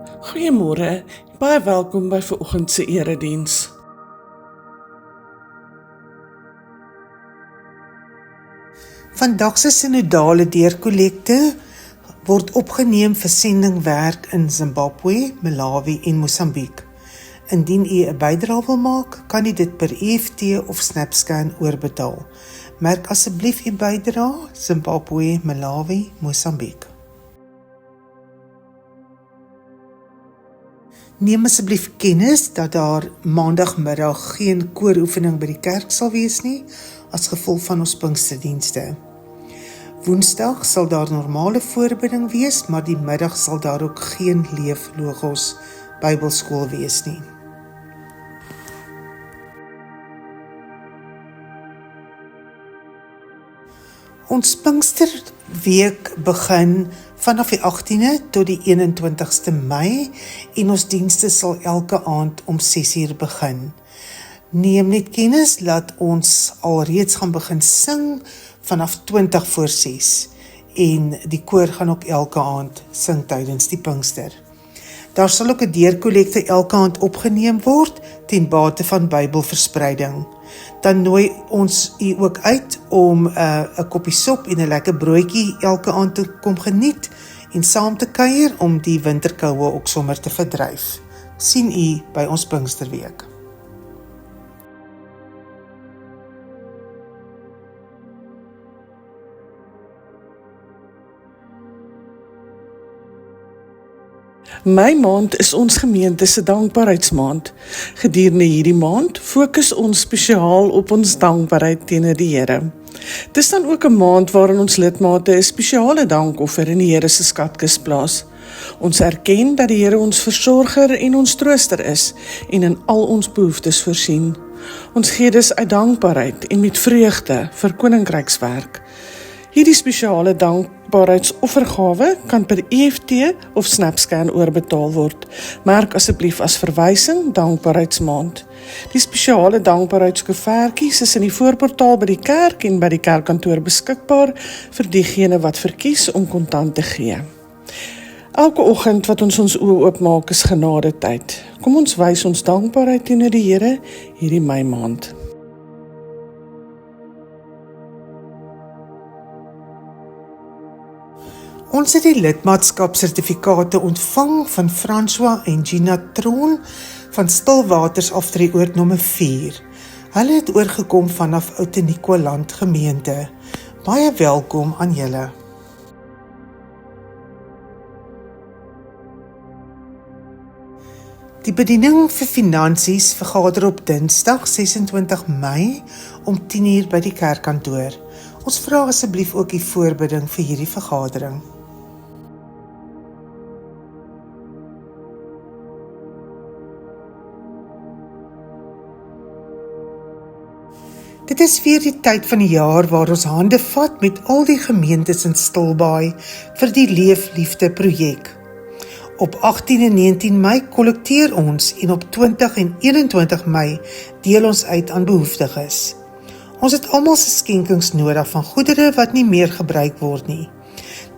Goeiemôre, baie welkom by vanoggend se erediens. Vandag se sinodale deurkollekte word opgeneem vir sendingwerk in Zimbabwe, Malawi en Mosambiek. Indien u 'n bydrae wil maak, kan u dit per EFT of SnapScan oorbetaal. Merk asseblief u bydrae Zimbabwe, Malawi, Mosambiek. Neem asseblief kennis dat daar maandagmiddag geen kooroefening by die kerk sal wees nie, as gevolg van ons Pinksterdienste. Woensdag sal daar normale voorbidding wees, maar die middag sal daar ook geen Leef Logos Bybelskool wees nie. Ons Pinksterweek begin vanaf die 18e tot die 21ste Mei en ons dienste sal elke aand om 6uur begin. Neem net kennis dat ons alreeds gaan begin sing vanaf 20 voor 6 en die koor gaan ook elke aand sing tydens die Pinkster. Daar sal ook 'n deurkollekte elke aand opgeneem word ten bate van Bybelverspreiding. Dan nooi ons u ook uit om 'n koppie sop en 'n lekker broodjie elke aand te kom geniet en saam te kuier om die winterkoue ook sommer te verdryf. Sien u by ons Pinksterweek. Mei maand is ons gemeente se dankbaarheidsmaand. Gedurende hierdie maand fokus ons spesiaal op ons dankbaarheid teenoor die Here. Dis dan ook 'n maand waarin ons lidmate 'n spesiale dankoffer in die Here se skatkis plaas. Ons erken dat die Here ons versorger en ons trooster is en in al ons behoeftes voorsien. Ons gee dus uit dankbaarheid en met vreugde vir koninkrykswerk. Hierdie spesiale dankbaarheidsoffergawe kan per EFT of SnapScan oorbetaal word. Merk asseblief as verwysing dankbaarheidsmaand. Die spesiale dankbaarheidskoevertjies is in die voorportaal by die kerk en by die kerkkantoor beskikbaar vir diegene wat verkies om kontant te gee. Elke oggend wat ons oë oopmaak is genadetyd. Kom ons wys ons dankbaarheid teenoor die Here hierdie Mei maand. Ons het die lidmaatskapsertifikate ontvang van François en Gina Tron van Stilwaters Aftreeoord nommer 4. Hulle het oorgekom vanaf Oud-Nicoland gemeente. Baie welkom aan julle. Die bediening vir finansies vergader op Dinsdag 26 Mei om 10uur by die kerkkantoor. Ons vra asseblief ook die voorbidding vir hierdie vergadering. Dit is weer die tyd van die jaar waar ons hande vat met al die gemeentes in Stilbaai vir die Leefliefde projek. Op 18 en 19 Mei kollekteer ons en op 20 en 21 Mei deel ons uit aan behoeftiges. Ons het almal se skenkings nodig van goedere wat nie meer gebruik word nie.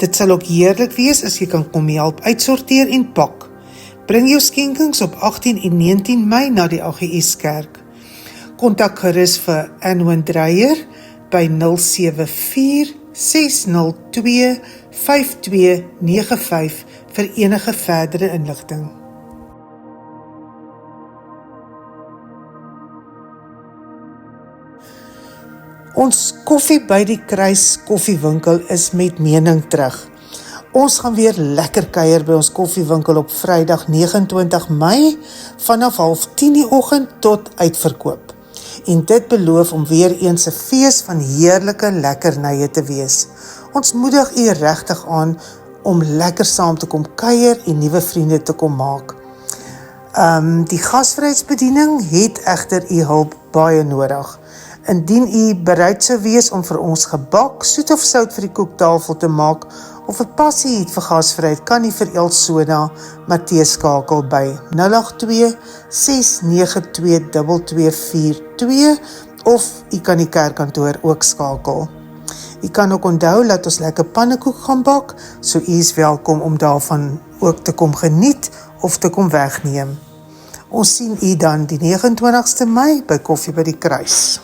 Dit sal ook heerlik wees as jy kan kom help uitsorteer en pak. Bring jou skenkings op 18 en 19 Mei na die AGS Kerk. Kontak gerus vir Anwin Dreyer by 074 602 5295 vir enige verdere inligting. Ons koffie by die Kruis koffiewinkel is met mening terug. Ons gaan weer lekker kuier by ons koffiewinkel op Vrydag 29 Mei vanaf 9:30 die oggend tot uitverkoop. En dit beloof om weer eens 'n fees van heerlike lekkernye te wees. Ons moedig u regtig aan om lekker saam te kom kuier en nuwe vriende te kom maak. Die gasvryheidsbediening het egter u hulp baie nodig. Indien u bereid sou wees om vir ons gebak, soet of sout vir die koektafel te maak, of 'n passie het vir gasvryheid, kan u vir Elsona Matteus skakel by 082 692 2242 of u kan die kerkkantoor ook skakel. U kan ook onthou dat ons lekker pannekoek gaan bak, so u is welkom om daarvan ook te kom geniet of te kom wegneem. Ons sien u dan die 29ste Mei by Koffie by die Kruis.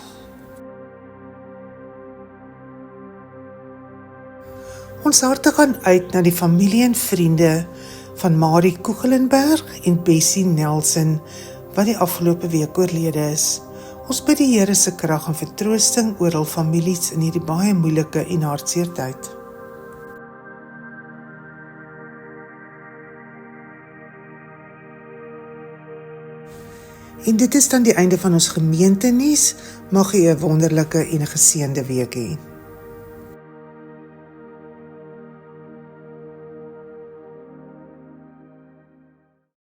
Ons harte gaan uit na die familie en vriende van Marie Koegelenberg en Bessie Nelson, wat die afgelope week oorlede is. Ons bid die Here se krag en vertroosting oor hul families in hierdie baie moeilike en hartseer tyd. En dit is dan die einde van ons gemeentenuus. Mag u 'n wonderlike en 'n geseënde week hê.